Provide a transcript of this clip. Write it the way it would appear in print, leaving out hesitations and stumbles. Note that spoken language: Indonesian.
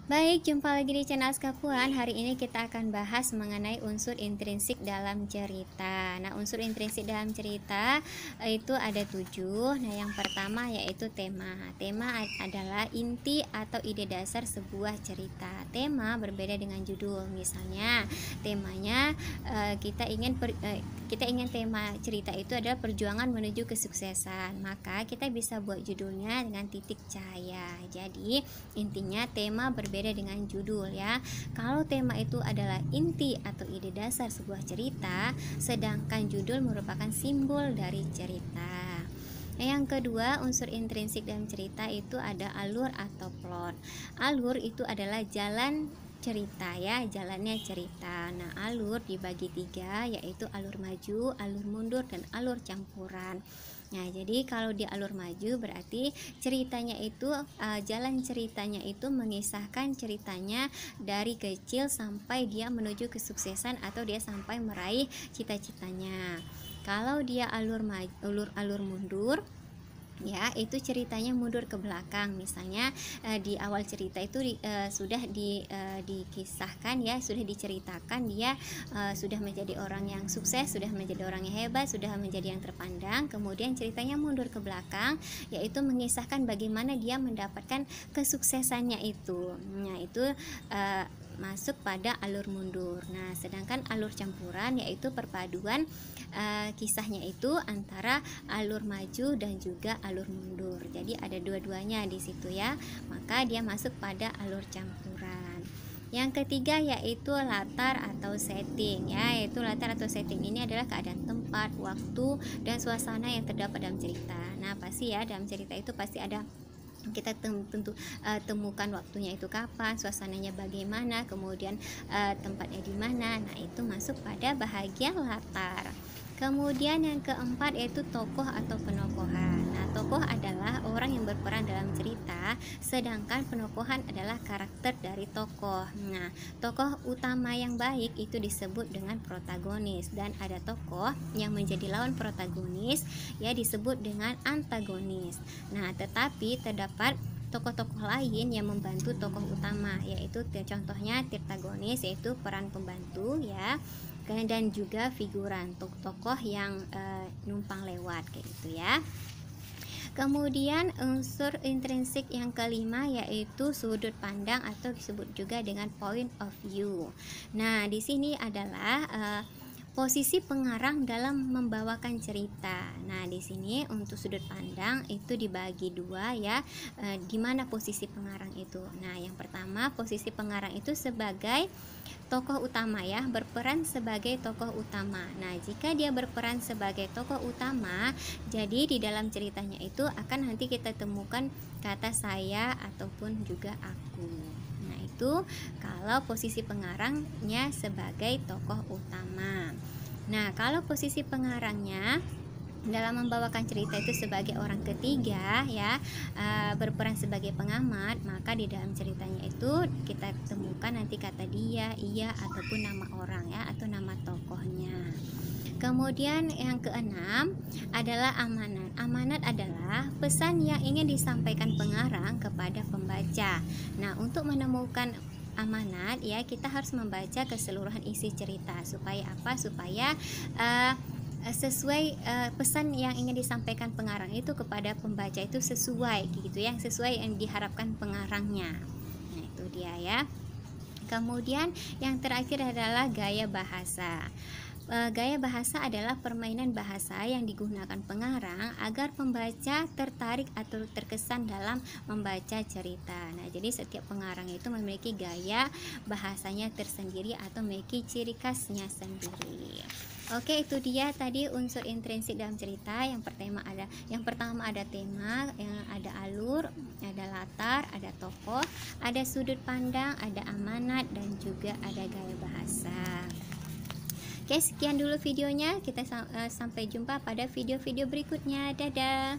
Baik, jumpa lagi di channel Skapuan. Hari ini kita akan bahas mengenai unsur intrinsik dalam cerita. Nah, unsur intrinsik dalam cerita itu ada 7. Nah, yang pertama yaitu tema. Tema adalah inti atau ide dasar sebuah cerita. Tema berbeda dengan judul. Misalnya, temanya kita ingin tema cerita itu adalah perjuangan menuju kesuksesan. Maka kita bisa buat judulnya dengan titik cahaya. Jadi, intinya tema berbeda dengan judul ya. Kalau tema itu adalah inti atau ide dasar sebuah cerita, sedangkan judul merupakan simbol dari cerita. Nah, yang kedua, unsur intrinsik dalam cerita itu ada alur atau plot. Alur itu adalah jalan cerita ya, jalannya cerita. Nah, alur dibagi 3, yaitu alur maju, alur mundur, dan alur campuran. Nah, jadi kalau di alur maju berarti ceritanya itu jalan ceritanya itu mengisahkan ceritanya dari kecil sampai dia menuju kesuksesan atau dia sampai meraih cita-citanya. Kalau dia alur mundur ya, itu ceritanya mundur ke belakang. Misalnya di awal cerita itu sudah dikisahkan ya, sudah diceritakan dia sudah menjadi orang yang sukses, sudah menjadi orang yang hebat, sudah menjadi yang terpandang. Kemudian ceritanya mundur ke belakang, yaitu mengisahkan bagaimana dia mendapatkan kesuksesannya itu. Nah, itu masuk pada alur mundur. Nah, sedangkan alur campuran yaitu perpaduan kisahnya itu antara alur maju dan juga alur mundur. Jadi ada dua-duanya di situ ya. Maka dia masuk pada alur campuran. Yang ketiga yaitu latar atau setting ya, yaitu latar atau setting ini adalah keadaan tempat, waktu, dan suasana yang terdapat dalam cerita. Nah, pasti ya dalam cerita itu pasti ada kita temukan waktunya itu kapan, suasananya bagaimana, kemudian tempatnya di mana. Nah, itu masuk pada bahagian latar. Kemudian yang keempat yaitu tokoh atau penokohan. Nah, tokoh adalah orang yang berperan dalam cerita, sedangkan penokohan adalah karakter dari tokoh. Nah, tokoh utama yang baik itu disebut dengan protagonis, dan ada tokoh yang menjadi lawan protagonis ya disebut dengan antagonis. Nah, tetapi terdapat tokoh-tokoh lain yang membantu tokoh utama, yaitu contohnya tirtagonis yaitu peran pembantu ya, dan juga figuran tokoh yang numpang lewat kayak gitu ya. Kemudian unsur intrinsik yang kelima yaitu sudut pandang atau disebut juga dengan point of view. Nah, di sini adalah posisi pengarang dalam membawakan cerita. Nah, di sini untuk sudut pandang itu dibagi 2 ya. Di mana posisi pengarang itu? Nah, yang pertama posisi pengarang itu sebagai tokoh utama ya, berperan sebagai tokoh utama. Nah, jika dia berperan sebagai tokoh utama, jadi di dalam ceritanya itu akan nanti kita temukan kata saya ataupun juga aku. Nah, itu kalau posisi pengarangnya sebagai tokoh utama. Nah, kalau posisi pengarangnya dalam membawakan cerita itu sebagai orang ketiga ya, berperan sebagai pengamat, maka di dalam ceritanya itu kita temukan nanti kata dia, ia, ataupun nama orang ya, atau nama tokohnya. Kemudian yang keenam adalah amanat. Amanat adalah pesan yang ingin disampaikan pengarang kepada pembaca. Nah, untuk menemukan amanat ya, kita harus membaca keseluruhan isi cerita. Supaya apa? Supaya sesuai pesan yang ingin disampaikan pengarang itu kepada pembaca itu sesuai gitu ya, sesuai yang diharapkan pengarangnya. Nah, itu dia ya. Kemudian yang terakhir adalah gaya bahasa. Gaya bahasa adalah permainan bahasa yang digunakan pengarang agar pembaca tertarik atau terkesan dalam membaca cerita. Nah, jadi setiap pengarang itu memiliki gaya bahasanya tersendiri atau memiliki ciri khasnya sendiri. Oke, itu dia tadi unsur intrinsik dalam cerita. Yang pertama ada tema, yang ada alur, ada latar, ada tokoh, ada sudut pandang, ada amanat, dan juga ada gaya bahasa. Oke, sekian dulu videonya. Kita sampai jumpa pada video-video berikutnya. Dadah.